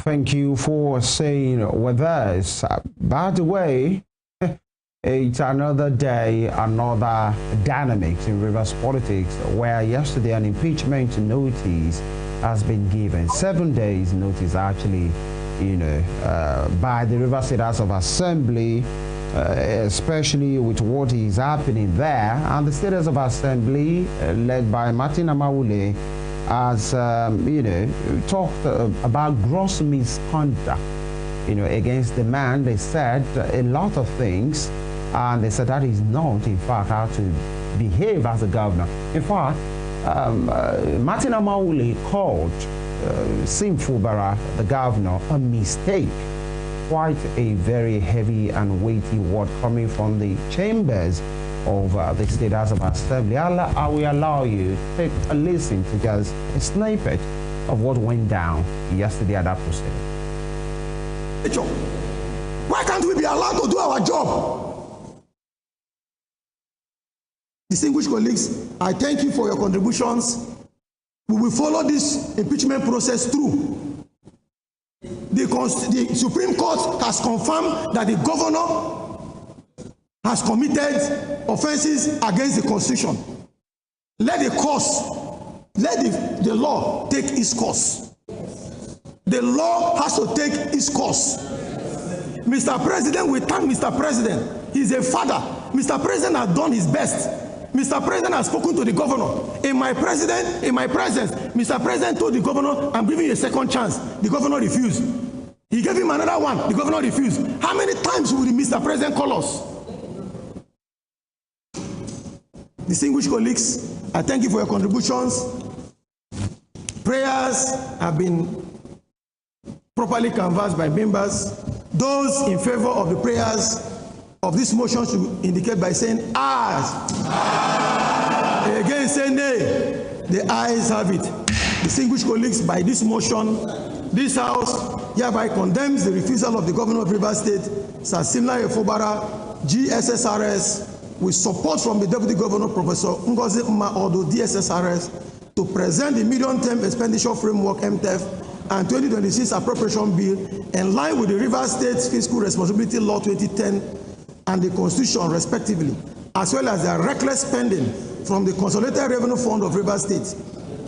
Thank you for saying with us. By the way, it's another day, another dynamics in Rivers politics, where yesterday an impeachment notice has been given. 7 days notice, actually, by the Rivers State House of Assembly, especially with what is happening there. And the State House of Assembly, led by Martin Amaule, has, talked about gross misconduct, against the man. They said a lot of things, and they said that is not, in fact, how to behave as a governor. In fact, Martin Amaule called Fubara, the governor, a mistake. Quite a very heavy and weighty word coming from the chambers of the State House of Assembly. I will allow you to take a listen to just a snippet of what went down yesterday at that proceeding. Why can't we be allowed to do our job? Distinguished colleagues, I thank you for your contributions. We will follow this impeachment process through. The Supreme Court has confirmed that the governor has committed offenses against the Constitution. Let the law take its course. The law has to take its course. Mr. President, we thank Mr. President. He's a father. Mr. President has done his best. Mr. President has spoken to the governor. In my presence, Mr. President told the governor, I'm giving you a second chance. The governor refused. He gave him another one. The governor refused. How many times will the Mr. President call us? Distinguished colleagues, I thank you for your contributions. Prayers have been properly canvassed by members. Those in favor of the prayers of this motion should indicate by saying ayes. Aye. Again, say nay. The ayes have it. Distinguished colleagues, by this motion, this House hereby condemns the refusal of the Governor of Rivers State, Sir Siminalayi Fubara, GSSRS, with support from the Deputy Governor, Professor Ngozi Mma-Odo, DSSRS, to present the Medium-Term Expenditure Framework, MTEF, and 2026 Appropriation Bill in line with the Rivers State Fiscal Responsibility Law 2010 and the Constitution, respectively, as well as their reckless spending from the Consolidated Revenue Fund of Rivers State.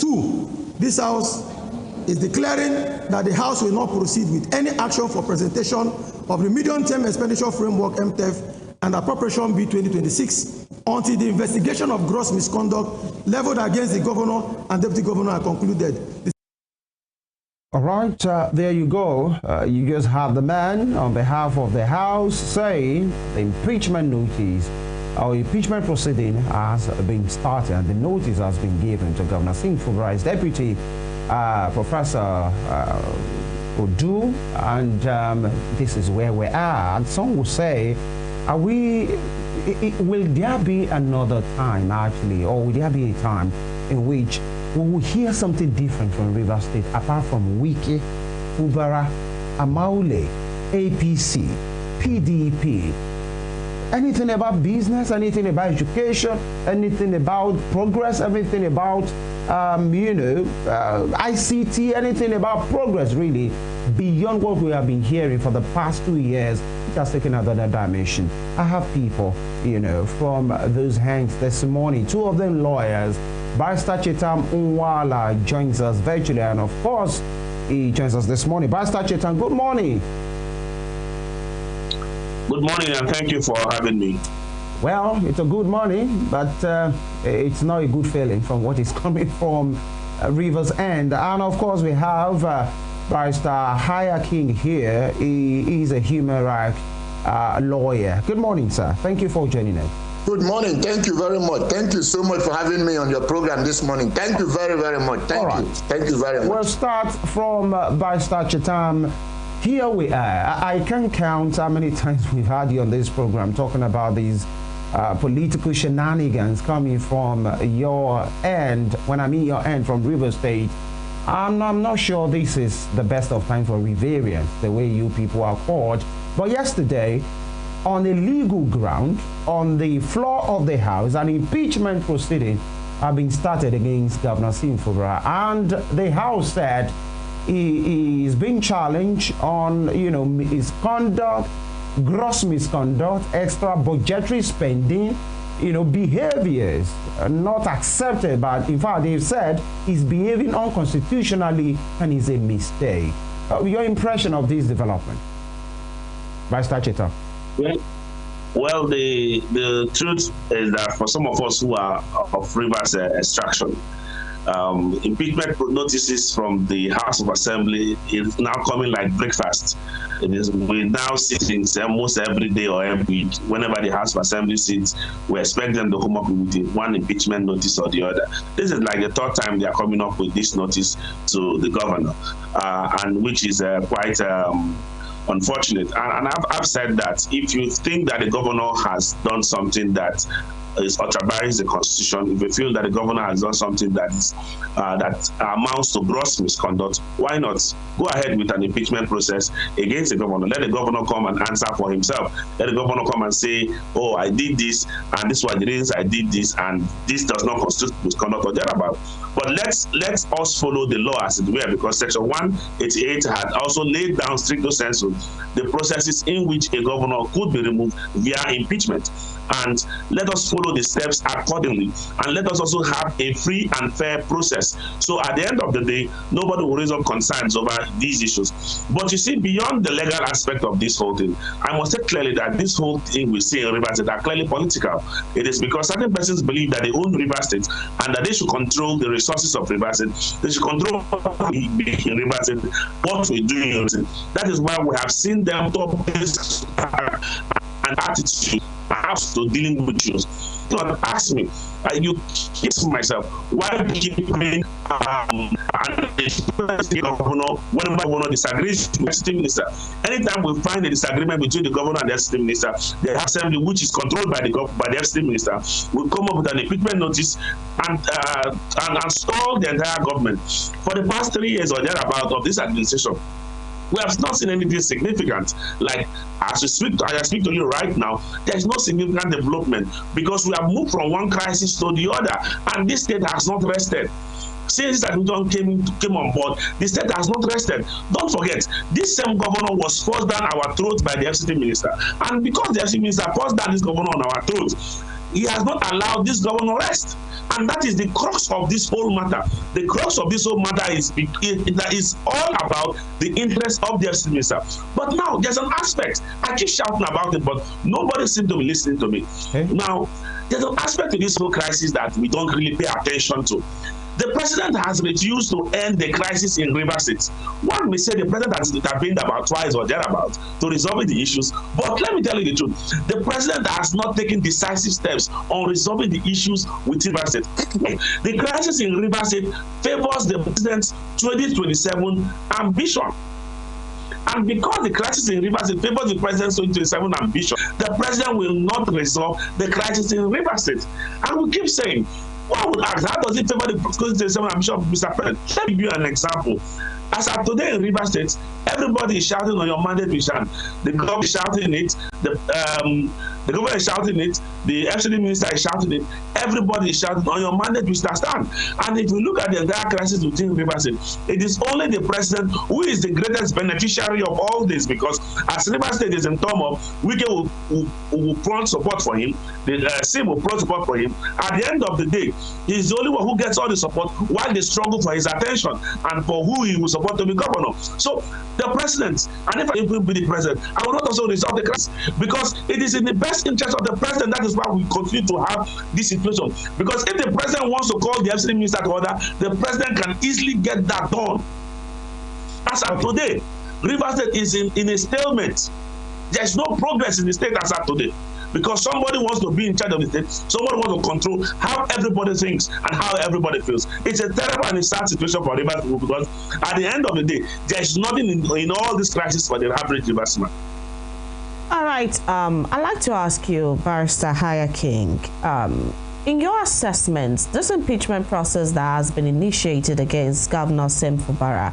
2, this House is declaring that the House will not proceed with any action for presentation of the Medium-Term Expenditure Framework, MTEF, and Appropriation Bill 2026 until the investigation of gross misconduct leveled against the Governor and Deputy Governor are concluded. All right, there you go. You just have the man on behalf of the House saying the impeachment notice or impeachment proceeding has been started and the notice has been given to Governor Fubara's deputy, Professor Odu, and this is where we are. And some will say, will there be another time actually, or will there be a time in which we will hear something different from Rivers State apart from Wike, Fubara, Amaule, APC, PDP? Anything about business, anything about education, anything about progress, everything about, ICT, anything about progress, really, beyond what we have been hearing for the past 2 years, it has taken another dimension. I have people, from those hands this morning, 2 of them lawyers. Barrister Chetam Nwala joins us virtually, and of course, he joins us this morning. Barrister Chetam, good morning. Good morning, and thank you for having me. Well, it's a good morning, but it's not a good feeling from what is coming from Rivers End. And of course, we have Barrister Haya King here. He is a human rights lawyer. Good morning, sir. Thank you for joining us. Good morning. Thank you very much. Thank you so much for having me on your program this morning. Thank you very, very much. Thank you. Thank you very much. We'll start from Barrister Chetam. Here we are. I can't count how many times we've had you on this program talking about these political shenanigans coming from your end. When I mean your end, from Rivers State, I'm not sure this is the best of time for revariance, the way you people are called. But yesterday, on a legal ground, on the floor of the House, an impeachment proceeding have been started against Governor Fubara, and the House said he is being challenged on, his conduct, gross misconduct, extra budgetary spending, behaviors not accepted, but in fact they've said he's behaving unconstitutionally and is a mistake. Your impression of this development, Vice Chetam? Well, the truth is that for some of us who are of Rivers extraction, impeachment notices from the House of Assembly is now coming like breakfast. We now sit in almost every day or every week. Whenever the House of Assembly sits, we expect them to come up with one impeachment notice or the other. This is like the third time they are coming up with this notice to the governor, and which is quite unfortunate. And I've said that if you think that the governor has done something that is ultraviolates the Constitution, if you feel that the governor has done something that is that amounts to gross misconduct, why not go ahead with an impeachment process against the governor? Let the governor come and answer for himself. Let the governor come and say, oh, I did this, and this was the reasons I did this, and this does not constitute misconduct or thereabout. But let's us follow the law as it were, because Section 188 had also laid down stricto sensu the processes in which a governor could be removed via impeachment. And let us follow the steps accordingly, and let us also have a free and fair process. So at the end of the day, nobody will raise up concerns over these issues. But you see, beyond the legal aspect of this whole thing, I must say clearly that this whole thing we see in Rivers State are clearly political. It is because certain persons believe that they own Rivers State and that they should control the resources of Rivers State. They should control what we do in Rivers State, what we do in Rivers State. That is why we have seen them talk this and attitude perhaps to dealing with issues. You know, ask me, you keep myself, why do you keep coming governor whenever one disagrees with the city minister? Anytime we find a disagreement between the governor and the city minister, the assembly, which is controlled by the city minister, will come up with an impeachment notice and install the entire government. For the past 3 years or thereabout of this administration, we have not seen anything significant. Like as I speak to you right now, there is no significant development because we have moved from one crisis to the other, and this state has not rested. Since that came on board, the state has not rested. Don't forget, this same governor was forced down our throats by the FCT minister, and because the FCT minister forced down this governor on our throats, he has not allowed this governor rest. And that is the crux of this whole matter. The crux of this whole matter is all about the interest of the FCT minister. But now there's an aspect, I keep shouting about it, but nobody seems to be listening to me. Okay. Now, there's an aspect to this whole crisis that we don't really pay attention to. The president has refused to end the crisis in Rivers State. One may say the president has intervened about twice or thereabout to resolve the issues, but let me tell you the truth. The president has not taken decisive steps on resolving the issues with Rivers State. The crisis in Rivers State favors the president's 2027 ambition. And because the crisis in Rivers State favors the president's 2027 ambition, the president will not resolve the crisis in Rivers State. And we keep saying, one would ask, how does it favor the 2027 ambition of Mr. President? Let me give you an example. As of today in Rivers State, everybody is shouting on your mandate, Mishan. The government is shouting it, the government is shouting it, the FCD minister is shouting it, everybody is shouting on your mandate, Mr. Stand. And if you look at the entire crisis within Rivers State, it is only the president who is the greatest beneficiary of all this, because as Rivers State is in turmoil, Wike will prompt support for him, the SIM will prompt support for him. At the end of the day, he is the only one who gets all the support while they struggle for his attention and for who he will support to be governor. So the president, and if I will be the president, I will not also resolve the crisis, because it is in the best interest of the president. That is why we continue to have this situation. Because if the president wants to call the FCT minister to order, the president can easily get that done. As of today, Rivers State is in a stalemate. There is no progress in the state as of today, because somebody wants to be in charge of the state, somebody wants to control how everybody thinks and how everybody feels. It's a terrible and a sad situation for Rivers people, because at the end of the day, there is nothing in all this crisis for the average Rivers man. All right, I'd like to ask you, Barrister Haya King, in your assessment, this impeachment process that has been initiated against Governor Siminalayi Fubara,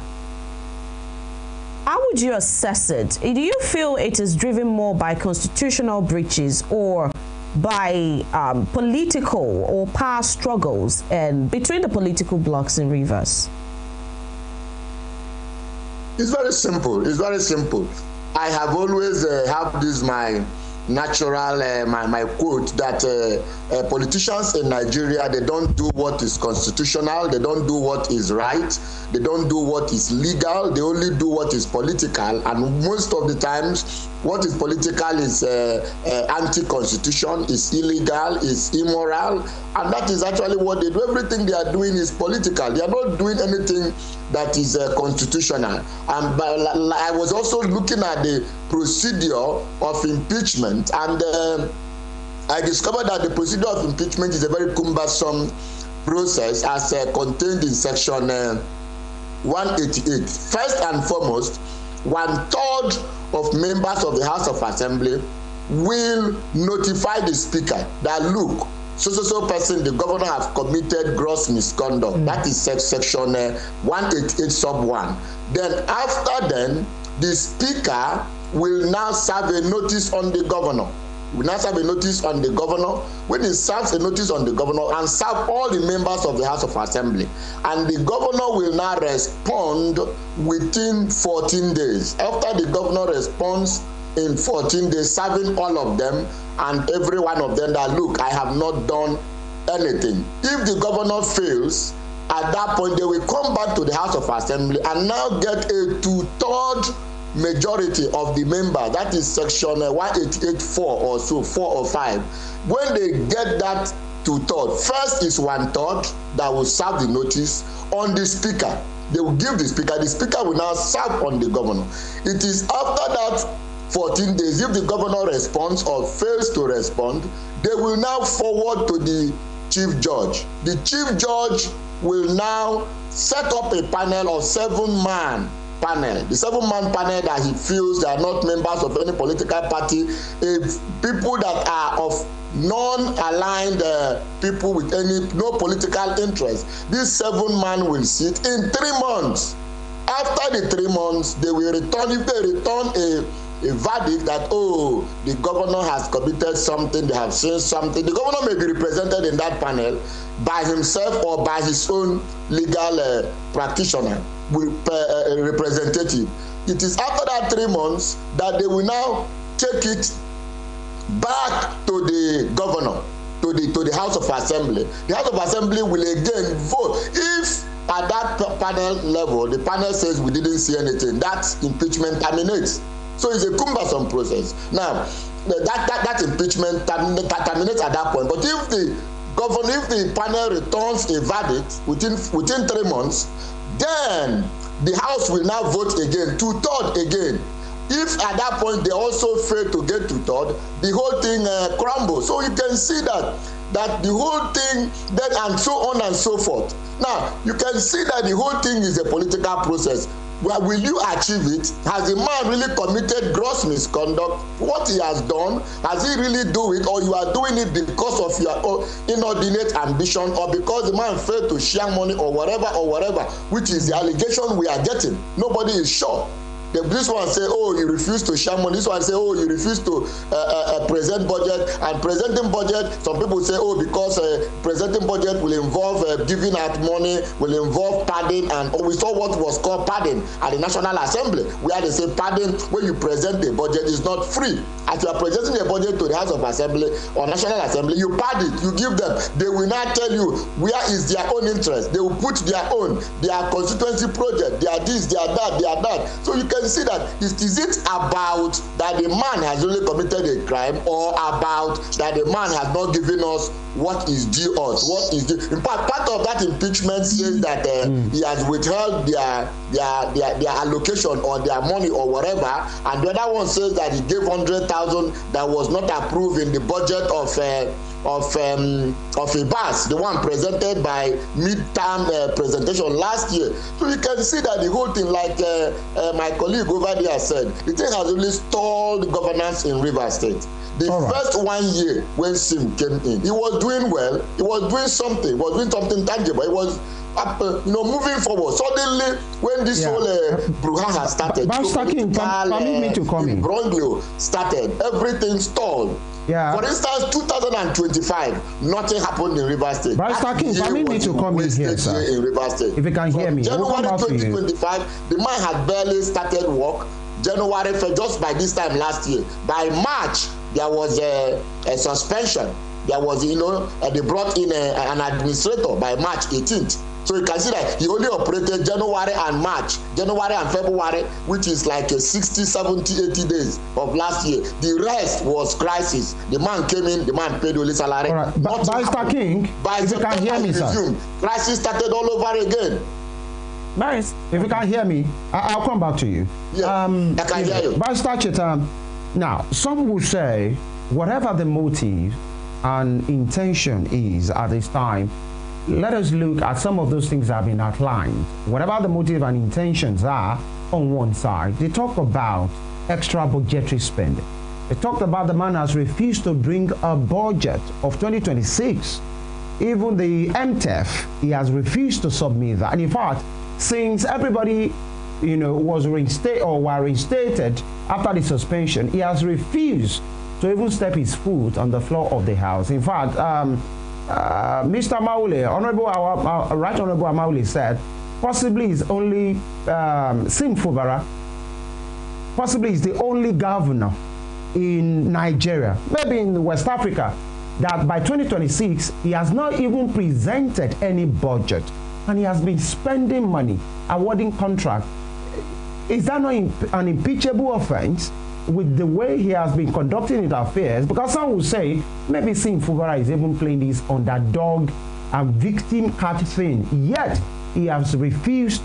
how would you assess it? Do you feel it is driven more by constitutional breaches or by political or power struggles and between the political blocs in Rivers? It's very simple. It's very simple. I have always have this my natural my quote that politicians in Nigeria, they don't do what is constitutional, they don't do what is right, they don't do what is legal, they only do what is political, and most of the times what is political is anti-constitution, is illegal, is immoral, and that is actually what they do. Everything they are doing is political. They are not doing anything that is constitutional. And I was also looking at the procedure of impeachment, and I discovered that the procedure of impeachment is a very cumbersome process as contained in section 188. First and foremost, 1/3 of members of the House of Assembly will notify the Speaker that, look, so person, the governor has committed gross misconduct. That is section 188 sub 1. Then after then, the Speaker will now serve a notice on the governor. Will now serve a notice on the governor. When he serves a notice on the governor and serve all the members of the House of Assembly, and the governor will now respond within 14 days. After the governor responds in 14 days, serving all of them and every one of them that, look, I have not done anything. If the governor fails, at that point they will come back to the House of Assembly and now get a 2/3 majority of the members. That is section 188(4) or so, 4 or 5. When they get that 2/3, first is 1/3 that will serve the notice on the Speaker. They will give the Speaker will now serve on the governor. It is after that 14 days, if the governor responds or fails to respond, they will now forward to the Chief Judge. The Chief Judge will now set up a panel of 7-man panel. The 7-man panel that he feels they are not members of any political party, people that are of non-aligned people with no political interest. This 7-man will sit in 3 months. After the 3 months, they will return. If they return a verdict that, oh, the governor has committed something, they have seen something, the governor may be represented in that panel by himself or by his own legal practitioner, representative. It is after that 3 months that they will now take it back to the governor, to the House of Assembly. The House of Assembly will again vote. If at that panel level, the panel says we didn't see anything, that impeachment terminates. So it's a cumbersome process. Now, that impeachment terminates at that point. But if the governor, if the panel returns a verdict within 3 months, then the House will now vote again, 2/3 again. If at that point they also fail to get 2/3, the whole thing crumbles. So you can see that the whole thing, then and so on and so forth. Now, you can see that the whole thing is a political process. Well, will you achieve it? Has the man really committed gross misconduct? What he has done, has he really do it, or you are doing it because of your inordinate ambition, or because the man failed to share money, or whatever, which is the allegation we are getting? Nobody is sure. This one say, oh, you refuse to share money. This one say, oh, you refuse to present budget. And presenting budget, some people say, oh, because presenting budget will involve giving out money, will involve padding. And we saw what was called padding at the National Assembly, where they say padding, when you present the budget, is not free. As you are presenting a budget to the House of Assembly or National Assembly, you pad it, you give them. They will not tell you where is their own interest. They will put their own, their constituency project, their this, their that. So you can see that is it about that the man has really committed a crime, or about that the man has not given us what is due us? What is due? In fact, part of that impeachment says that he has withheld their allocation or their money or whatever, and the other one says that he gave 100,000 that was not approved in the budget of a bus, the one presented by mid-term presentation last year. So you can see that the whole thing, like my colleague over there said, the thing has really stalled governance in Rivers State. The first 1 year when Sim came in, he was doing well, he was doing something tangible. He was moving forward. Suddenly, when this whole brouhaha started, permit me to come in. Bronglio started, everything stalled. Yeah. For instance, 2025, nothing happened in Rivers State. Barrister King, permit me to come in here, sir. In Rivers State. If you can hear me, January 2025, the man had barely started work. January, just by this time last year. By March, there was a suspension. There was, they brought in an administrator by March 18th. So you can see that he only operated January and March, January and February, which is like 60, 70, 80 days of last year. The rest was crisis. The man came in, the man paid only salary. All right. Barrister King, if you can hear me, sir. Crisis started all over again. Barrister, if you can hear me, I'll come back to you. Yeah, I can hear you. Barrister Chetam, now, some will say, whatever the motive and intention is at this time, let us look at some of those things that have been outlined. Whatever the motive and intentions are on one side, they talk about extra budgetary spending. They talked about the man has refused to bring a budget of 2026. Even the MTF, he has refused to submit that. And in fact, since everybody, was reinstated after the suspension, he has refused to even step his foot on the floor of the House. In fact, Mr. Maule, Right Honorable Maule said, possibly is only Sim Fubara, possibly is the only governor in Nigeria, maybe in West Africa, that by 2026 he has not even presented any budget, and he has been spending money, awarding contracts. Is that not an impeachable offense with the way he has been conducting his affairs? Because some will say maybe Sim Fubara is even playing this underdog and victim card thing, yet he has refused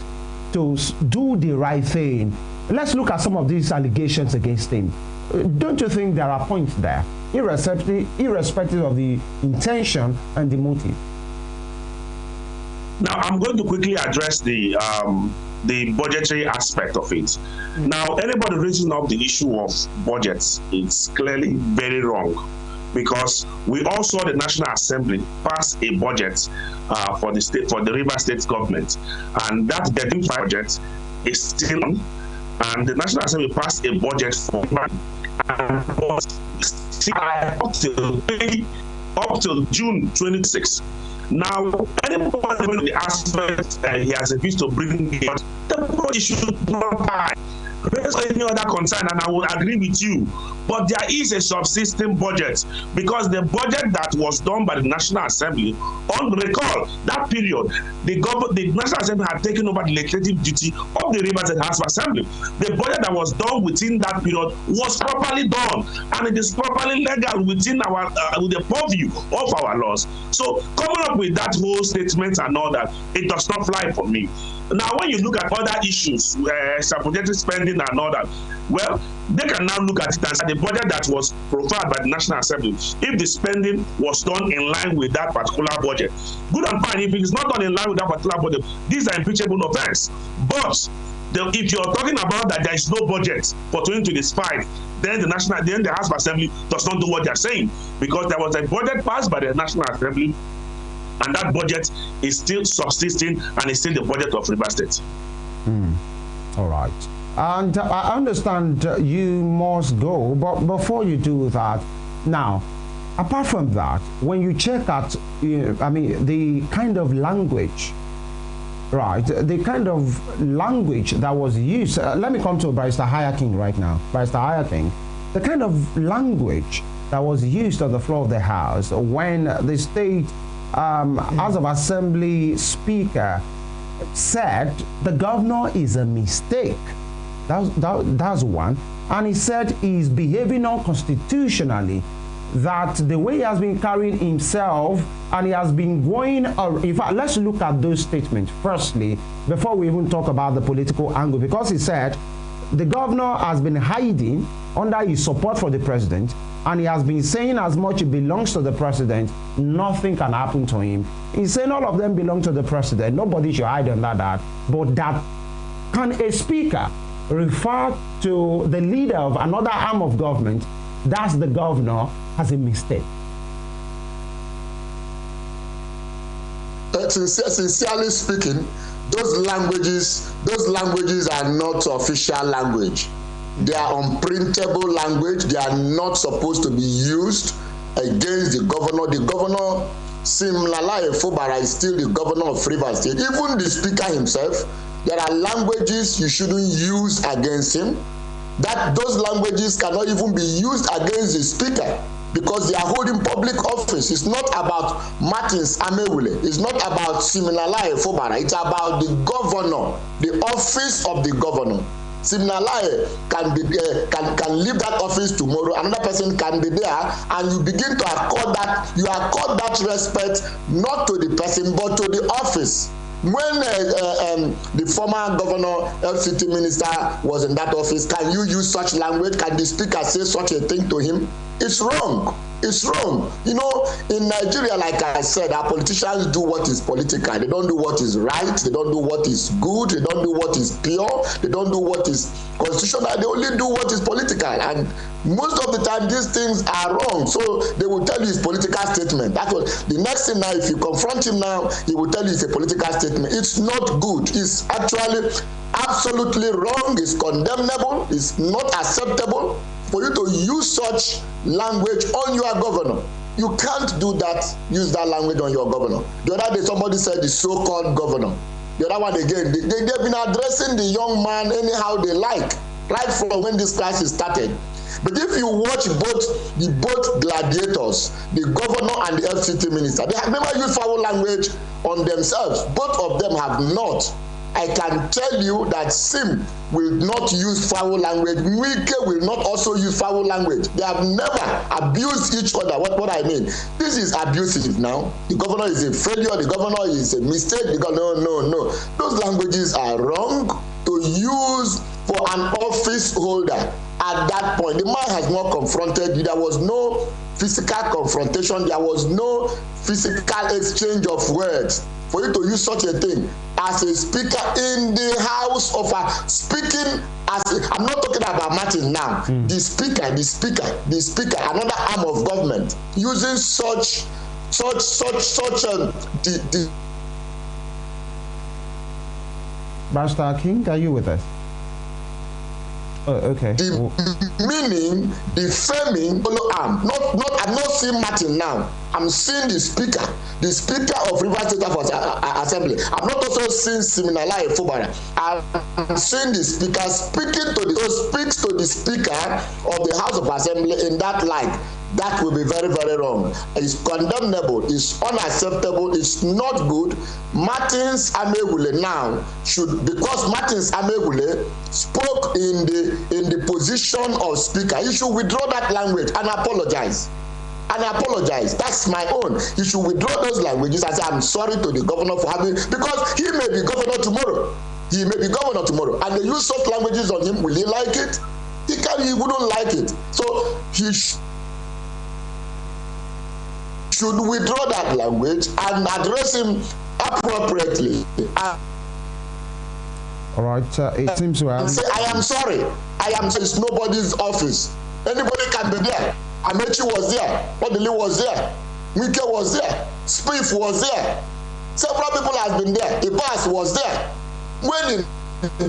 to do the right thing. Let's look at some of these allegations against him. Don't you think there are points there, irrespective of the intention and the motive? Now, I'm going to quickly address the budgetary aspect of it. Now, anybody raising up the issue of budgets, it's clearly very wrong, because we all saw the National Assembly pass a budget for the Rivers State government, and that 13th budget is still on, and the National Assembly passed a budget for and was up till June 26. Now, anybody in the aspect that he has refused to bring it, the budget should not die. Raise any other concern, and I will agree with you. But there is a subsisting budget, because the budget that was done by the National Assembly, on recall that period, the National Assembly had taken over the legislative duty of the Rivers and House of Assembly. The budget that was done within that period was properly done, and it is properly legal within our with the purview of our laws. So coming up with that whole statement and all that, it does not fly for me. Now, when you look at other issues, budgetary spending and all that, well, they can now look at it and say the budget that was profiled by the National Assembly, if the spending was done in line with that particular budget, good and fine. If it is not done in line with that particular budget, these are impeachable offense. But if you're talking about that there is no budget for 2025, then the House of Assembly does not do what they're saying, because there was a budget passed by the National Assembly, and that budget is still subsisting, and is still the budget of Rivers State. All right. And I understand you must go, but before you do that, now, apart from that, when you check out, the kind of language, right, the kind of language that was used, let me come to Barrister Hayaking right now. Barrister Hayaking, the kind of language that was used on the floor of the House when the state House of Assembly Speaker said the governor is a mistake. That's one. And he said he's behaving unconstitutionally, that the way he has been carrying himself, and he has been going, in fact, let's look at those statements firstly, before we even talk about the political angle, because he said the governor has been hiding under his support for the president, and he has been saying as much it belongs to the president, nothing can happen to him. He's saying all of them belong to the president, nobody should hide under that. But that, can a speaker refer to the leader of another arm of government, that's the governor, as a mistake? sincerely speaking, those languages are not official language. They are unprintable language. They are not supposed to be used against the governor. The governor, Siminalayi Fubara, is still the governor of Rivers State. Even the speaker himself, there are languages you shouldn't use against him. Those languages cannot even be used against the speaker, because they are holding public office. It's not about Martins Amewule. It's not about Siminalayi Fubara. It's about the governor, the office of the governor. Siminalayi can leave that office tomorrow. Another person can be there, and you begin to accord that respect not to the person but to the office. When the former governor, FCT minister, was in that office, can you use such language? Can the speaker say such a thing to him? It's wrong. It's wrong. You know, in Nigeria, like I said, our politicians do what is political. They don't do what is right. They don't do what is good. They don't do what is pure. They don't do what is constitutional. They only do what is political. And most of the time, these things are wrong. So they will tell you it's political statement. That's what the next thing now, if you confront him now, he will tell you it's a political statement. It's not good. It's actually absolutely wrong. It's condemnable. It's not acceptable for you to use such language on your governor. You can't do that, use that language on your governor. The other day, somebody said the so-called governor. The other one again, they've been addressing the young man anyhow they like, right from when this crisis started. But if you watch both gladiators, the governor and the FCT minister, they have never used foul language on themselves. Both of them have not. I can tell you that Sim will not use foul language. Wike will not also use foul language. They have never abused each other. What I mean? This is abusive now. The governor is a failure. The governor is a mistake. No. Those languages are wrong to use for an office holder. At that point, the man has not confronted you. There was no physical confrontation. There was no physical exchange of words. For you to use such a thing as a speaker in the house of speaking as I'm not talking about Martin now. The speaker, another arm of government, using such Master King, are you with us? Oh, okay. Meaning defaming follow arm. I'm not seeing Martin now. I'm seeing the speaker of Rivers State Assembly. I'm not also seeing Siminalayi Fubara. I'm seeing the speaker speaks to the speaker of the House of Assembly in that light. That will be very, very wrong. It's condemnable. It's unacceptable. It's not good. Martins Amewule now because Martins Amewule spoke in the position of speaker, he should withdraw that language and apologize. That's my own. He should withdraw those languages and say, I'm sorry to the governor for having, because he may be governor tomorrow. And they use such languages on him. Will he like it? He wouldn't like it. So he should withdraw that language and address him appropriately. All right, it seems to have... Say, I am sorry. It's nobody's office. Anybody can be there. Amechi was there. Odili was there. Wike was there. Spiff was there. Several people have been there. Ibas was there. When in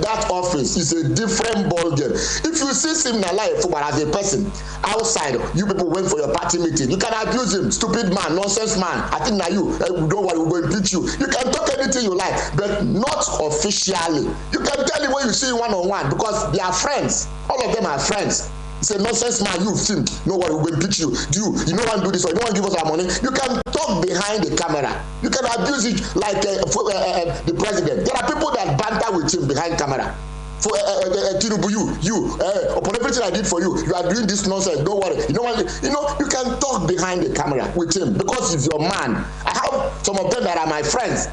that office is a different ballgame. If you see Siminalayi Fubara as a person outside, you people went for your party meeting, you can abuse him, stupid man, nonsense man. I think now don't worry, we're going to impeach you. You can talk anything you like, but not officially. You can tell him when you see him one-on-one because they are friends. All of them are friends. Say nonsense man, you think no one will impeach you. You don't want to do this or you don't want to give us our money. You can talk behind the camera. You can abuse it like the president. There are people that banter with him behind camera. For Tinubu, upon everything I did for you, you are doing this nonsense. Don't worry. You can talk behind the camera with him because he's your man. I have some of them that are my friends.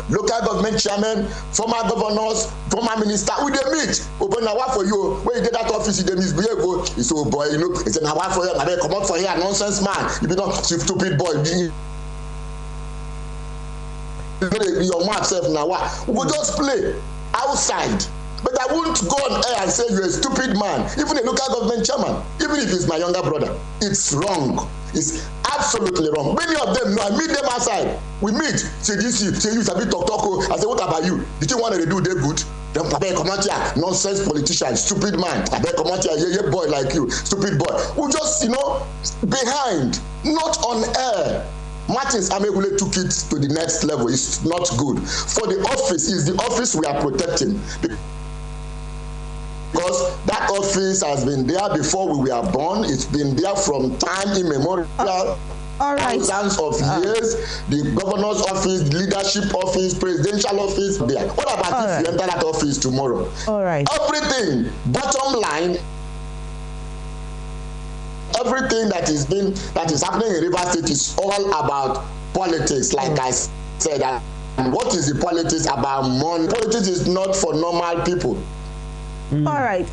Local government chairman, former governors, former minister, we dey meet. Open na for you. When you get that office, you dey misbehave. He say, oh boy, he said, na for you. I come out for here, nonsense man. You be not stupid boy. Your mouth self now. We go just play outside. But I won't go on air and say you're a stupid man. Even a local government chairman, even if he's my younger brother, it's wrong. It's absolutely wrong. Many of them know. I meet them outside. We meet. Say this, say you sabi talk. I say, what about you? The thing what they do, they good. Then Pabé come out here, nonsense politician, stupid man. Pabé come out here, yeah, boy like you, stupid boy. We just, behind, not on air. Martins Amegule took it to the next level. It's not good. For the office, is the office we are protecting. Because that office has been there before we were born. It's been there from time immemorial. All right. Thousands of years. The governor's office, the leadership office, presidential office, there. What about if you enter that office tomorrow? All right. Everything, bottom line, everything that is happening in Rivers State is all about politics, like I said. And what is the politics about money? Politics is not for normal people. All right,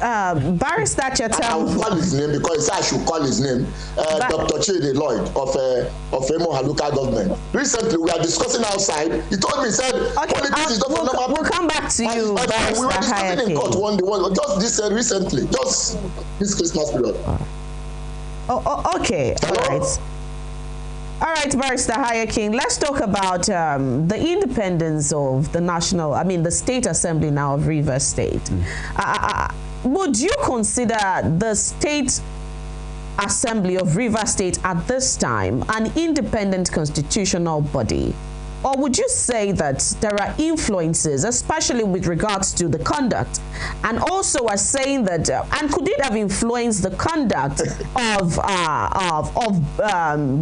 Barrister Chetam. I will call his name because he said I should call his name. Dr. Chidi Lloyd of Emo Haluka government. Recently, we are discussing outside. He told me, he said, politics is not for normal people. We'll come back to you, we were discussing in court one day, just this recently, just this Christmas period. Okay, all right. All right, Barrister Hayaking, let's talk about the independence of the State Assembly now of Rivers State. Would you consider the State Assembly of Rivers State at this time an independent constitutional body? Or would you say that there are influences, especially with regards to the conduct, and also are saying that, and could it have influenced the conduct of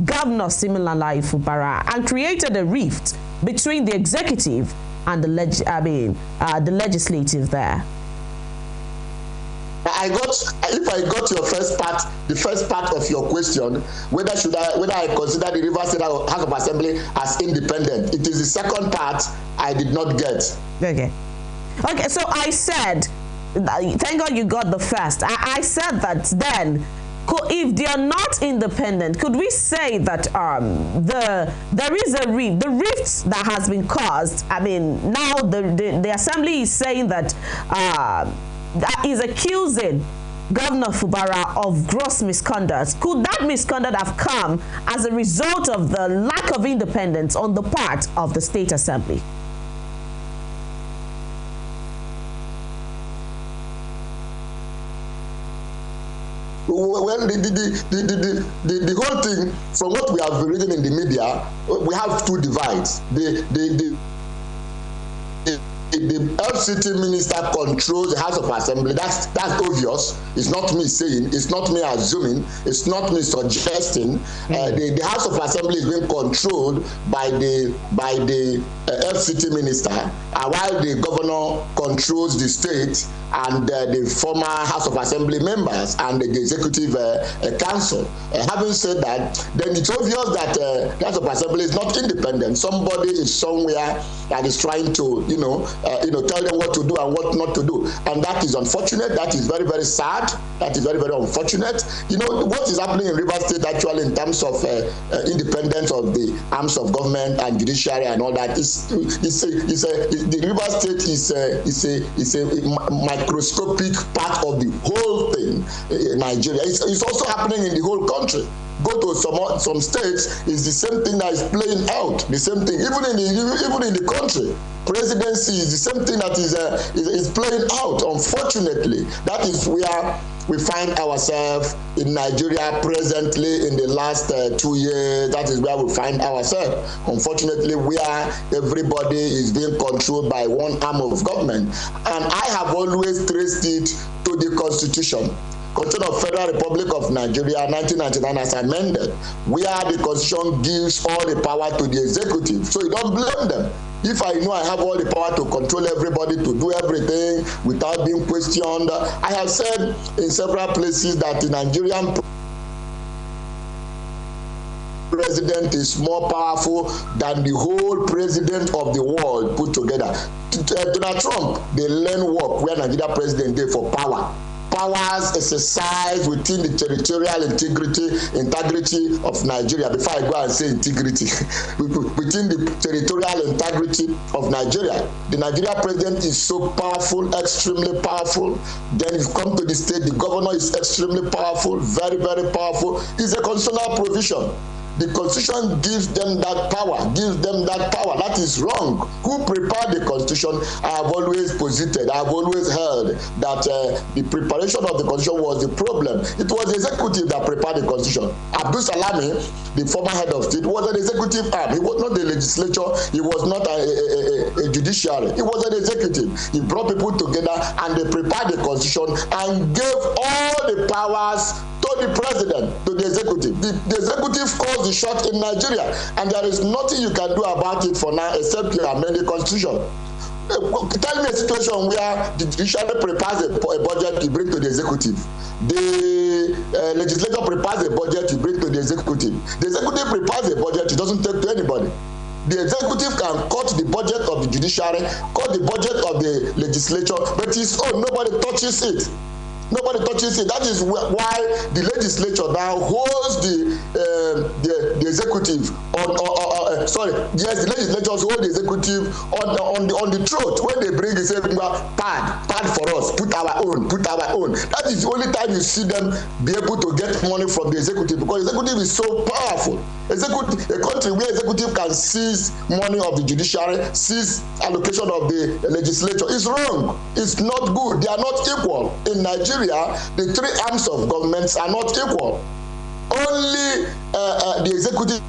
Governor Siminalayi Fubara and created a rift between the executive and the legislative there? If I got your the first part of your question, whether I consider the Rivers State House of Assembly as independent, it is the second part I did not get. Okay, so I said, thank God you got the first. I said that then, if they are not independent, could we say that there is a rift, the rifts that has been caused? I mean, now the Assembly is saying that that is accusing Governor Fubara of gross misconduct. Could that misconduct have come as a result of the lack of independence on the part of the State Assembly? Well, the whole thing, from what we have reading in the media, we have two divides. The FCT minister controls the House of Assembly. That's obvious. It's not me saying. It's not me assuming. It's not me suggesting. The House of Assembly is being controlled by the FCT minister, while the governor controls the state and the former House of Assembly members and the executive council. Having said that, then it's obvious that the House of Assembly is not independent. Somebody is somewhere that is trying to, tell them what to do and what not to do, and that is unfortunate. That is very, very sad. That is very, very unfortunate. What is happening in Rivers State actually in terms of independence of the arms of government and judiciary and all that the Rivers State is a microscopic part of the whole thing in Nigeria. It's also happening in the whole country. Go to some states, it's the same thing that is playing out. The same thing, even in the country, presidency is the same thing that is playing out. Unfortunately, that is where we find ourselves in Nigeria presently in the last 2 years. That is where we find ourselves. Unfortunately, where everybody is being controlled by one arm of government. And I have always traced it to the Constitution. Constitution of Federal Republic of Nigeria, 1999, as amended, where the Constitution gives all the power to the executive. So you don't blame them. If I know I have all the power to control everybody, to do everything without being questioned, I have said in several places that the Nigerian president is more powerful than the whole president of the world put together. Donald Trump, they learn work where Nigeria president did for power. Powers exercised within the territorial integrity of Nigeria. Before I go and say integrity, within the territorial integrity of Nigeria, the Nigeria president is so powerful, extremely powerful. Then you come to the state, the governor is extremely powerful, very, very powerful. It's a constitutional provision. The Constitution gives them that power, That is wrong. Who prepared the Constitution? I have always posited, I have always held that the preparation of the Constitution was the problem. It was the executive that prepared the Constitution. Abdul Salami, the former head of state, was an executive arm. He was not the legislature. He was not a judiciary. He was an executive. He brought people together and they prepared the Constitution and gave all the powers to the president, to the executive. The executive calls the shot in Nigeria, and there is nothing you can do about it for now except to amend the Constitution. Tell me a situation where the judiciary prepares a budget to bring to the executive. The legislature prepares a budget to bring to the executive. The executive prepares a budget, it doesn't take to anybody. The executive can cut the budget of the judiciary, cut the budget of the legislature, but his own, nobody touches it. Nobody touches it. That is why the legislature now holds the executive the legislatures hold the executive on the throat when they bring the same pad for us, put our own. That is the only time you see them be able to get money from the executive, because the executive is so powerful. A country where executive can seize money of the judiciary, seize allocation of the legislature is wrong. It's not good. They are not equal. In Nigeria, the three arms of governments are not equal. Only the executive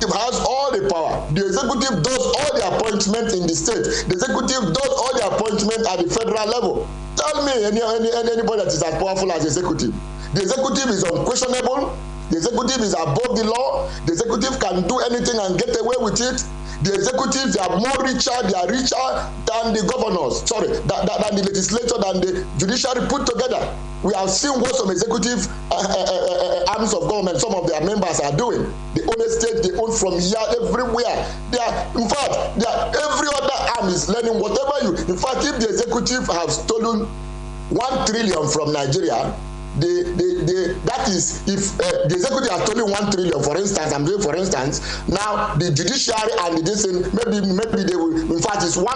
has all the power. The executive does all the appointment in the state. The executive does all the appointment at the federal level. Tell me anybody that is as powerful as the executive. The executive is unquestionable. The executive is above the law. The executive can do anything and get away with it. The executives, they are richer than the governors, than the legislature, than the judiciary put together. We have seen what some executive arms of government, some of their members are doing. They own estates, they own from here, everywhere. In fact, every other arm is learning whatever in fact, if the executive have stolen 1 trillion from Nigeria, that is, if the executive has stolen 1 trillion, for instance, now the judiciary and maybe they will, in fact, it's one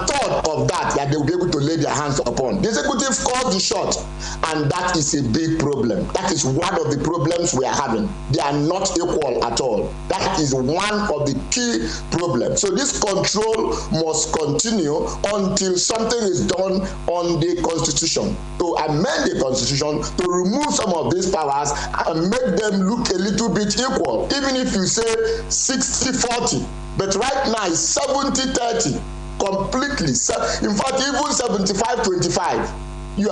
third of that they will be able to lay their hands upon. The executive calls the shot, and that is a big problem. That is one of the problems we are having. They are not equal at all. That is one of the key problems. So this control must continue until something is done on the Constitution, to amend the Constitution, to remove some of these powers and make them look a little bit equal. Even if you say 60-40, but right now it's 70-30 completely. In fact, even 75-25. No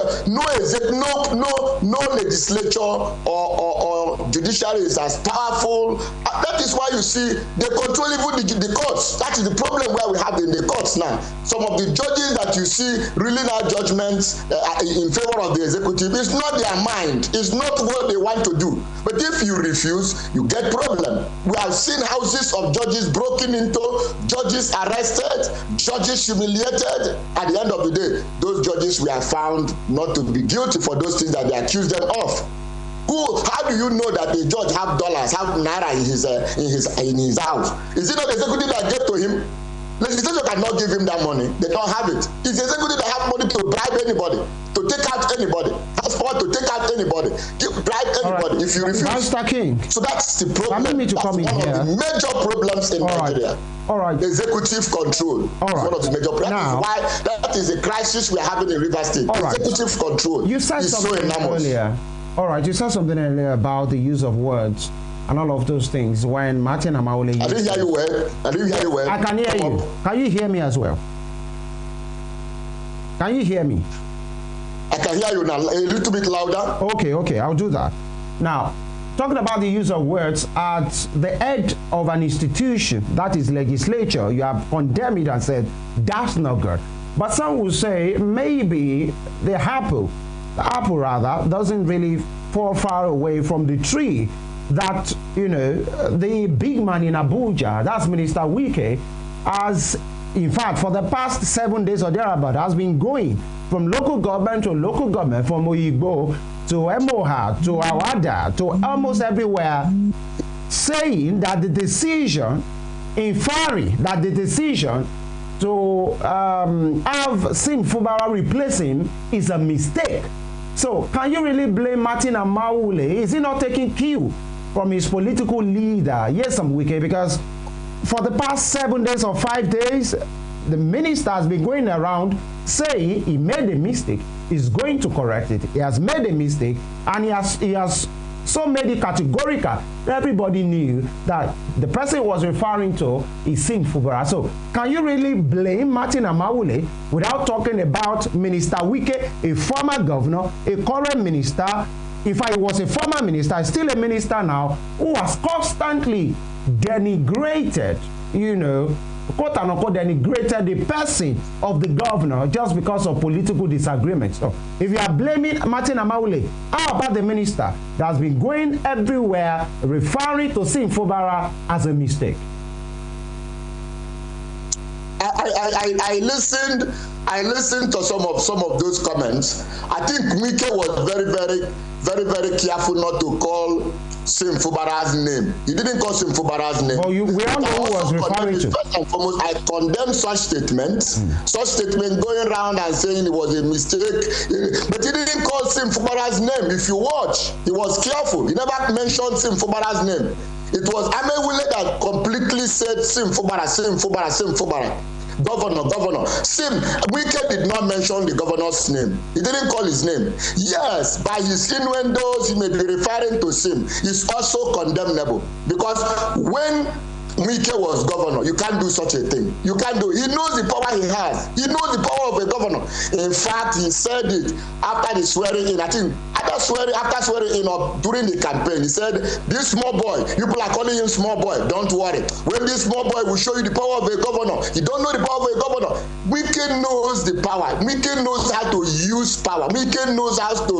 legislature or judiciary is as powerful. That is why you see they control even the courts. That is the problem where we have in the courts now. Some of the judges that you see ruling out judgments in favor of the executive, it's not their mind. It's not what they want to do. But if you refuse, you get problem. We have seen houses of judges broken into, judges arrested, judges humiliated. At the end of the day, those judges were found not to be guilty for those things that they accused them of. How do you know that the judge have dollars, have naira in his house? Is it not the executive that gave to him? Legislature cannot give him that money. They don't have it. It's the executive that have money to bribe anybody, to take out anybody, has power to take out anybody, bribe anybody. Right. If you refuse. Mr. King. So that's the problem. Permit me to come in here. One of the major problems in Nigeria. All right. Executive control. All right. One of the major problems. Now, why that is a crisis we're having in Rivers State. All right. Executive control. You said something earlier. All right. You said something earlier about the use of words and all of those things when Martin Amaole. I didn't hear you well. I can hear you. Can you hear me as well? Can you hear me? I can hear you now, a little bit louder. Okay, I'll do that. Now, talking about the use of words at the head of an institution, that is legislature, you have condemned it and said, that's not good. But some will say maybe the apple doesn't really fall far away from the tree. That, the big man in Abuja, that's Minister Wike, has, in fact, for the past 7 days or thereabout, has been going from local government to local government, from Oyigbo to Emoha to Awada to almost everywhere, saying that the decision, inferring that the decision to have Sim Fubara replace him is a mistake. So can you really blame Martin Amaule? Is he not taking cue from his political leader, Nyesom Wike? Because for the past 7 days or 5 days, the minister has been going around saying he made a mistake, he's going to correct it. He has made a mistake, and he has so made it categorical. Everybody knew that the person he was referring to is Sim Fubara. So can you really blame Martin Amaule without talking about Minister Wike, a former governor, a current minister? If I was a former minister, still a minister now, who has constantly denigrated, quote unquote, denigrated the person of the governor just because of political disagreements. So if you are blaming Martin Amaule, how about the minister that has been going everywhere referring to Sim Fubara as a mistake? I listened to some of those comments. I think Wike was very careful not to call Sim Fubara's name. He didn't call Sim Fubara's name. Well, we all know who was referring to. First and foremost, I condemn such statements. Such statement going around and saying it was a mistake. But he didn't call Sim Fubara's name. If you watch, he was careful. He never mentioned Sim Fubara's name. It was Amewule that completely said Sim Fubara, Sim Fubara, Sim Fubara. Governor. Sim, Wike did not mention the governor's name. He didn't call his name. Yes, by his innuendos, he may be referring to Sim. It's also condemnable. Because when Wike was governor, you can't do such a thing. You can't do it. He knows the power he has. He knows the power of a governor. In fact, he said it after the swearing in. I think after swearing in or during the campaign, he said, this small boy, people are calling him small boy. Don't worry. When this small boy will show you the power of a governor, you don't know the power of a governor. Wike knows the power. Wike knows how to use power. Wike knows how to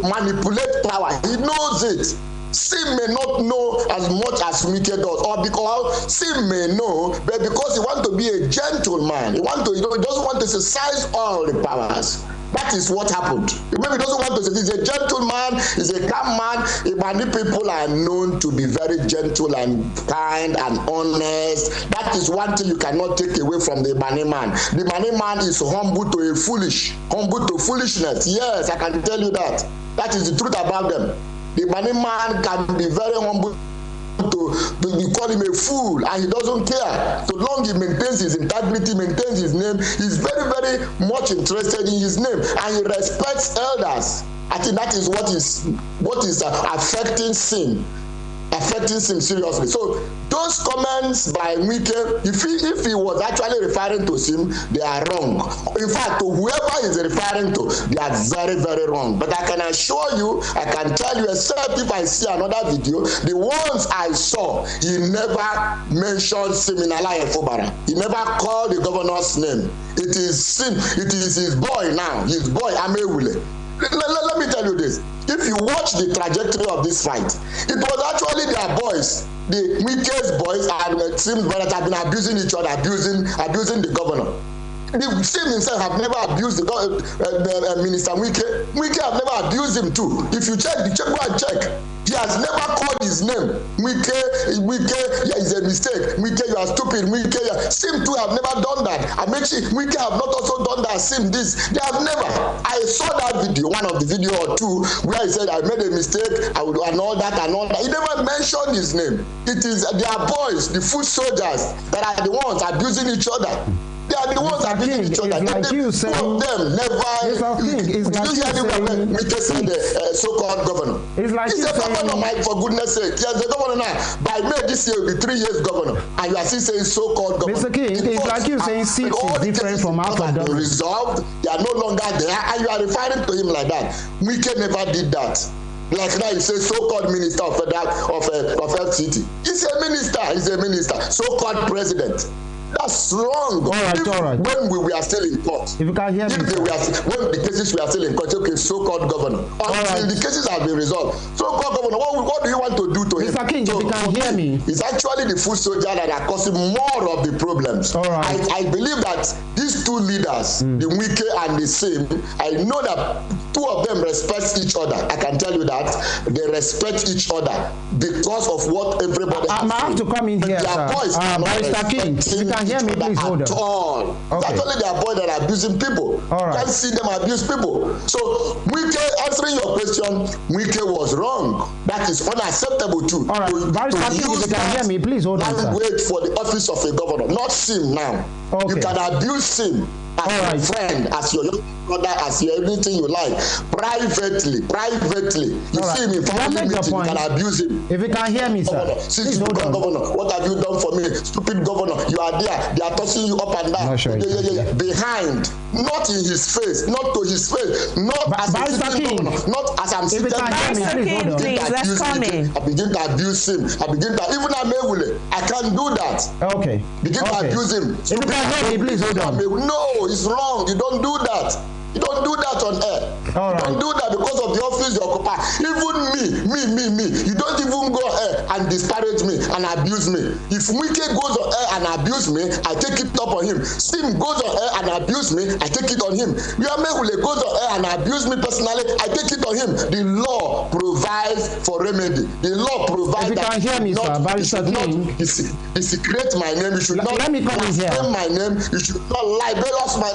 manipulate power. He knows it. Sim may not know as much as Wike does, or because Sim may know, but because he wants to be a gentleman, he doesn't want to exercise all the powers. That is what happened. Maybe he doesn't want to say he's a gentleman, he's a calm man. Ibani people are known to be very gentle and kind and honest. That is one thing you cannot take away from the Ibani man. The Ibani man is humble to foolishness. Yes, I can tell you that. That is the truth about them. The Ibani man can be very humble. You call him a fool and he doesn't care. So long he maintains his integrity, maintains his name, he's very much interested in his name, and he respects elders. I think that is what is affecting Sim seriously. So those comments by Wike, if he was actually referring to Sim, they are wrong. In fact, to whoever is referring to, they are very wrong. But I can assure you, I can tell you, except if I see another video, the ones I saw, he never mentioned Siminalayi Fubara. He never called the governor's name. It is Sim. It is his boy now. His boy Amewule. Let me tell you this. If you watch the trajectory of this fight, it was actually their boys, the Wike's boys, and Sim brothers have been abusing each other, abusing the governor. The Sim himself have never abused the Minister Wike. Wike have never abused him too. If you check, go and check. He has never called his name. Wike, yeah, it's a mistake. Wike, you are stupid. Wike, yeah. Sim too have never done that. Amechi, Wike have not also done that. Sim this. They have never. I saw that video, one of the video or two, where he said, I made a mistake, and all that. He never mentioned his name. It is their boys, the foot soldiers, that are the ones abusing each other. They are the ones abusing each other. Like you saying, of them never. It's like you saying, Wike said the so-called governor. It's like he's a governor, Mike, for goodness sake. Yes, the governor now. By May this year will be 3 years governor, and you are still saying so-called governor. Mr. King, it's like you saying seats is different from out of them. Resolved, they are no longer there, and you are referring to him like that. Wike never did that. Like now you say so-called minister of FCT. He's a minister. So-called president. That's wrong. All right. When we were still in court. If you can hear me. When the cases were still in court, okay, so-called governor. Until the cases have been resolved. So-called governor, what do you want to do to him? Mr. King, if you can hear me. It's actually the foot soldier that are causing more of the problems. All right. I believe that these two leaders, the Wike and the Sim, I know that two of them respect each other. I can tell you that. They respect each other because of what everybody has. I have to come in here, sir. Mr. King, can hear me, please hold at on. all. Okay. That's only their boy that are abusing people. All right. You can't see them abuse people. So Wike, answering your question, Wike was wrong. That is unacceptable too. All right. To use if you can hear me, please hold on, sir. language for the office of a governor, not Sim now. Okay. You can abuse Sim as your friend, as your young brother, as your anything you like, privately. You see him in family meeting, you can abuse him. If you can hear me, sir. Since you become governor, what have you done for me? Stupid governor, you are there, they are tossing you up and down. Behind, not in his face, not to his face, not as a sitting governor, not as I'm sitting down. Please, let's come in. I begin to abuse him. Even Amewule, I can't do that. Okay. Begin to abuse him. If you can hear me, please hold on. No, it's wrong. You don't do that. You don't do that on air. All right. You don't do that because of the office you occupy. Even me. You don't even go on air and disparage me and abuse me. If Wike goes on air and abuse me, I take it up on him. Sim goes on air and abuse me, I take it on him. Yamehule goes on air and abuse me personally, I take it on him. The law provides for remedy. The law provides that. If you can hear me, sir, Barrister King. Desecrate my name. You should not blaspheme my name. You should not libel my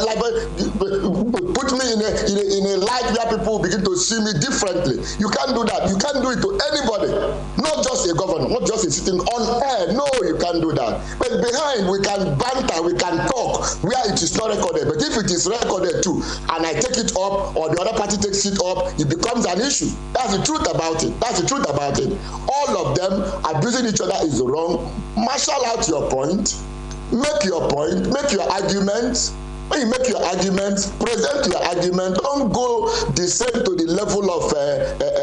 put me in a light where people begin to see me differently. You can't do that. You can't do it to anybody, not just a governor, not just a sitting on air. No, you can't do that. But behind, we can banter, we can talk where it is not recorded. But if it is recorded too, and I take it up, or the other party takes it up, it becomes an issue. That's the truth about it. All of them abusing each other is wrong. Marshal out your point, make your arguments. When you make your arguments, present your argument. Don't go descend to the level of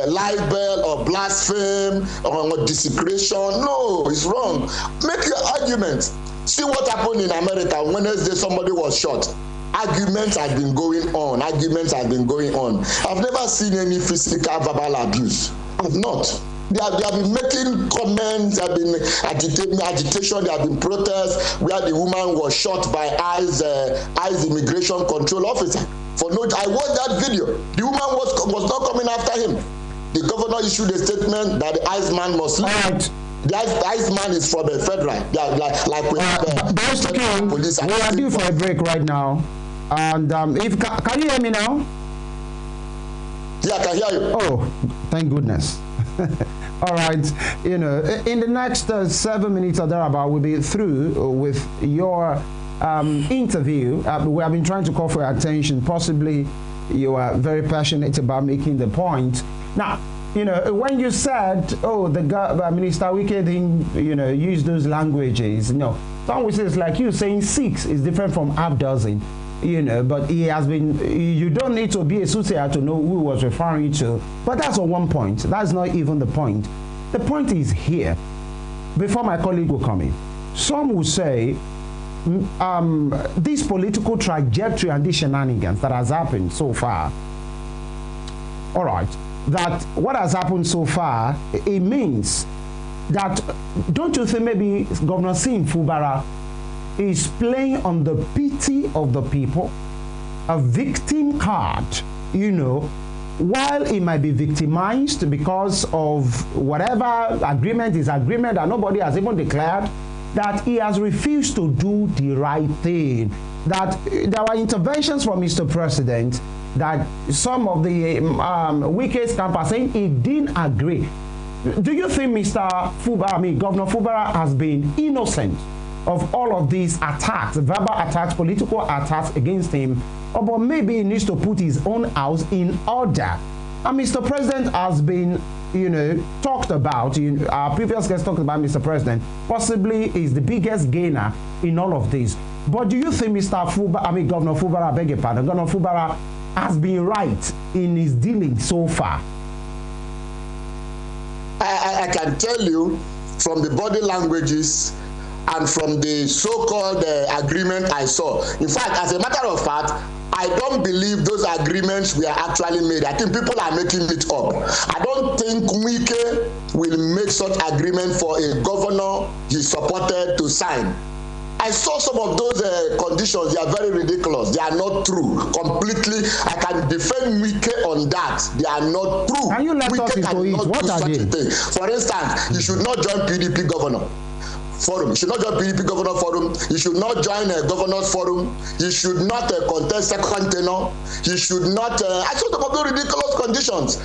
libel or blaspheme or desecration. No, it's wrong. Make your arguments. See what happened in America. Wednesday, somebody was shot. Arguments have been going on. I've never seen any physical verbal abuse. I've not. They have been making comments, there have been agitation, there have been protests where the woman was shot by ICE immigration control officer. I watched that video. The woman was not coming after him. The governor issued a statement that the ICE man must leave. Right. The ICE man is from the federal. Like we have police. We are due for a break right now. And can you hear me now? Yeah, I can hear you. Oh, thank goodness. All right, in the next 7 minutes or thereabout, we'll be through with your interview. We have been trying to call for your attention. Possibly you are very passionate about making the point. Now, when you said, the Minister Wike didn't, use those languages, some will say it's like you saying 6 is different from half dozen. But he has been, you don't need to be a soothsayer to know who he was referring to. But that's on one point. That's not even the point. The point is here, before my colleague will come in. Some will say, this political trajectory and these shenanigans that has happened so far, all right, that what has happened so far, it means that, don't you think maybe Governor Siminalayi Fubara is playing on the pity of the people, a victim card, while he might be victimized because of whatever agreement is agreement that nobody has even declared, that he has refused to do the right thing, that there were interventions from Mr. President, that some of the Wike's campers saying he didn't agree. Do you think Governor Fubara has been innocent of all of these attacks, verbal attacks, political attacks against him, but maybe he needs to put his own house in order? And Mr. President has been, talked about, our previous guest talked about Mr. President, possibly is the biggest gainer in all of this. But do you think Governor Fubara, I beg your pardon, Governor Fubara has been right in his dealings so far? I can tell you from the body languages and from the so-called agreement I saw. In fact, as a matter of fact, I don't believe those agreements were actually made. I think people are making it up. I don't think Wike will make such agreement for a governor he supported to sign. I saw some of those conditions. They are very ridiculous. They are not true. Completely, I can defend Wike on that. They are not true. Can you let us into it? What are they? For instance, you should not join PDP governor. forum. He should not join PDP governor forum. He should not join a governor's forum. He should not contest second tenure. He should not, I saw some of those ridiculous conditions.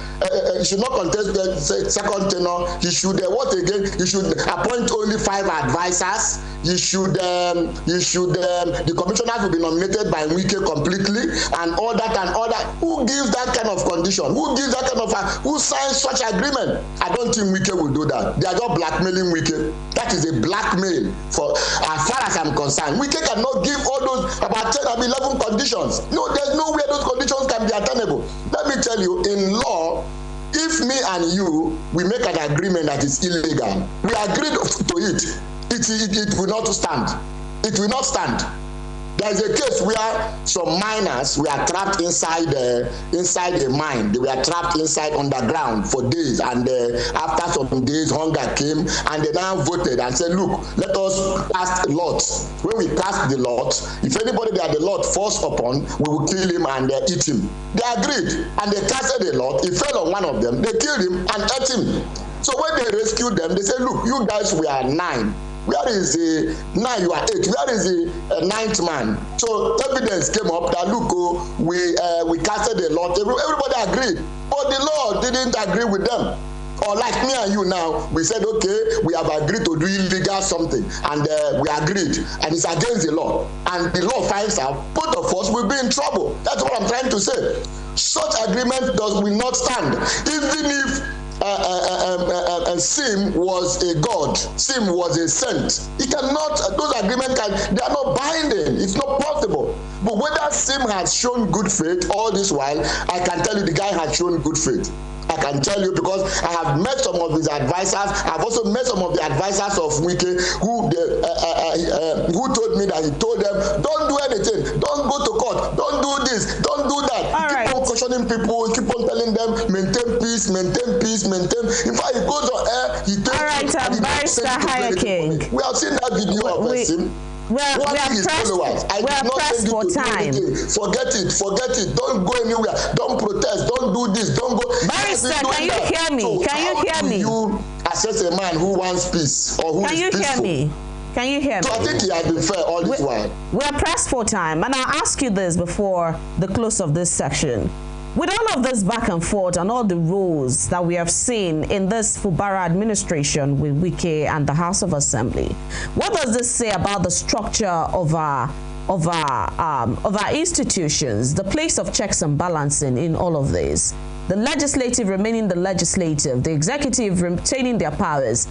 He should not contest the second tenure. He should, what again? He should appoint only 5 advisors. He should, the commissioners will be nominated by Wike completely, and all that and all that. Who gives that kind of condition? Who gives that kind of, who signs such agreement? I don't think Wike will do that. They are just blackmailing Wike. That is a blackmail for, as far as I'm concerned. Wike cannot give all those about 10 or 11 conditions. No, there's no way those conditions can be attainable. Let me tell you, in law, if me and you, we make an agreement that is illegal, we agreed to it, it will not stand. It will not stand. There is a case where some miners were trapped inside a mine. They were trapped inside underground for days, and after some days, hunger came, and they now voted and said, "Look, let us cast a lot. When we cast the lot, if anybody that the lot falls upon, we will kill him and eat him." They agreed, and they casted a lot. It fell on one of them. They killed him and ate him. So when they rescued them, they said, "Look, you guys were 9. Where is the 9? You are 8. Where is the 9th man?" So evidence came up that look, we casted a lot. Everybody agreed, but the law didn't agree with them. Or like me and you now, we said, okay, we have agreed to do illegal something, and we agreed, and it's against the law. And the law finds out, both of us will be in trouble. That's what I'm trying to say. Such agreement will not stand, even if Sim was a god, Sim was a saint. He cannot, those agreements they are not binding. It's not possible. But whether Sim has shown good faith all this while, I can tell you the guy has shown good faith. I can tell you because I have met some of his advisors. I've also met some of the advisors of Wike who told me that he told them, don't do anything, don't go to court, don't do this, don't do that. Keep on cautioning people, keep on telling them, maintain peace, maintain peace, maintain. In fact, he goes on air, he tells Barrister King. We have seen that video of him. We are pressed for time. Forget it. Don't go anywhere. Don't protest. Don't do this. Don't go. Barrister, can you hear me? So can you hear me? You assess a man who wants peace or who is peaceful. Can you hear me? Can you hear me? So I think he has been fair all this while. We are pressed for time, and I'll ask you this before the close of this section. With all of this back and forth and all the roles that we have seen in this Fubara administration with Wike and the House of Assembly, what does this say about the structure of our institutions, the place of checks and balancing in all of this? The legislative remaining the legislative, the executive retaining their powers,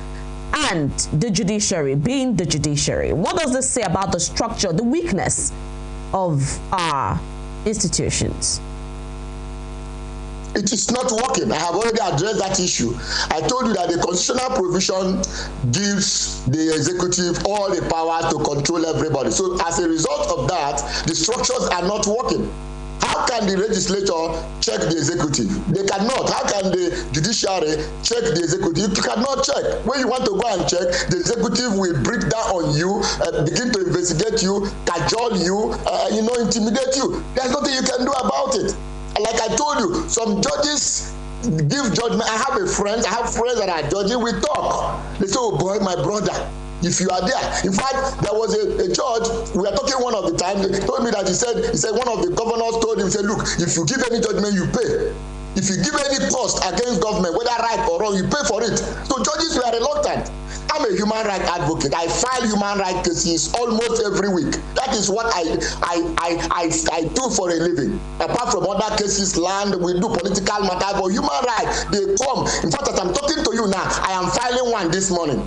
and the judiciary being the judiciary. What does this say about the structure, the weakness of our institutions? It is not working. I have already addressed that issue. I told you that the constitutional provision gives the executive all the power to control everybody. So as a result of that, the structures are not working. How can the legislature check the executive? They cannot. How can the judiciary check the executive? You cannot check. When you want to go and check, the executive will break down on you, begin to investigate you, cajole you, intimidate you. There's nothing you can do about it. Like I told you, some judges give judgment. I have friends that are judges. We talk. They say, "Oh boy, my brother, if you are there." In fact, there was a judge. We were talking one of the times. He told me that he said one of the governors told him, "Look, if you give any judgment, you pay. If you give any cost against government, whether right or wrong, you pay for it." So judges were reluctant. I'm a human rights advocate. I file human rights cases almost every week. That is what I do for a living. Apart from other cases, land, we do political matters, but human rights, they come. In fact, as I'm talking to you now, I am filing one this morning.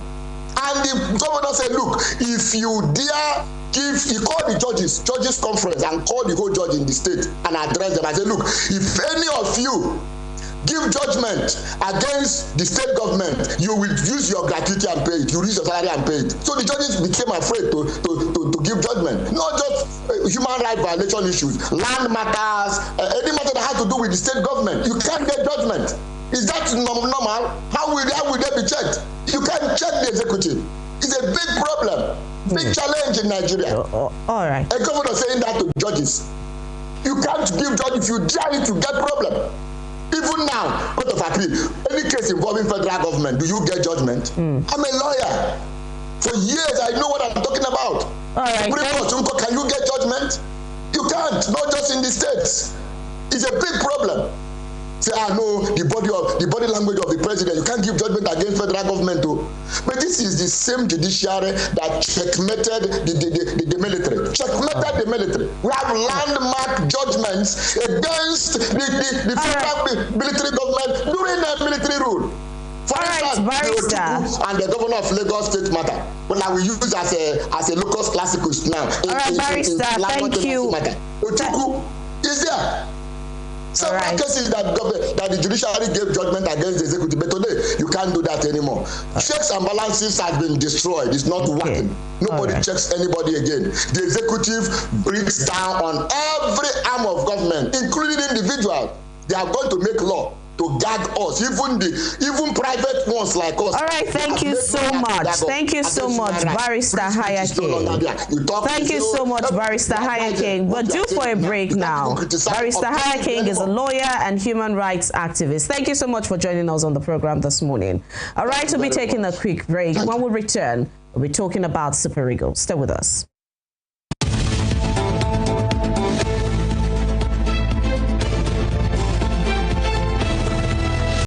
And the governor said, "Look, if you dare he called the judges conference and called the whole judge in the state and addressed them. I said, look, if any of you give judgment against the state government, you will use your gratuity and pay it. You use your salary and pay it." So the judges became afraid to give judgment. Not just human rights violation issues, land matters, any matter that has to do with the state government. You can't get judgment. Is that normal? How will they be checked? You can't check the executive. It's a big problem, big challenge in Nigeria. All right. A governor saying that to judges. You can't give judge if you dare it, you get problem. Even now, court of appeal, any case involving federal government, do you get judgment? I'm a lawyer. For years. I know what I'm talking about. All right. Can you get judgment? You can't, not just in the States. It's a big problem. Say, no, the body language of the president, you can't give judgment against federal government too. But this is the same judiciary that checkmated the military. Checkmated the military. We have landmark judgments against the federal military government during the military rule. For instance, and the governor of Lagos State matter. Well, I will use as a locus classicus now. Barrister, thank you. Otuku is there. Several cases that the judiciary gave judgment against the executive, but today you can't do that anymore. Checks and balances have been destroyed. It's not working. Nobody checks anybody again. The executive breaks down on every arm of government, including individuals. They are going to make law to gag us, even private ones like us. All right, thank you so much. Thank you so much, Barrister Hayaking. Thank you so much, Barrister Hayaking. But due for a break now. Barrister Hayaking is a lawyer and human rights activist. Thank you so much for joining us on the program this morning. All right, we'll be taking a quick break. When we return, we'll be talking about Super Eagles. Stay with us.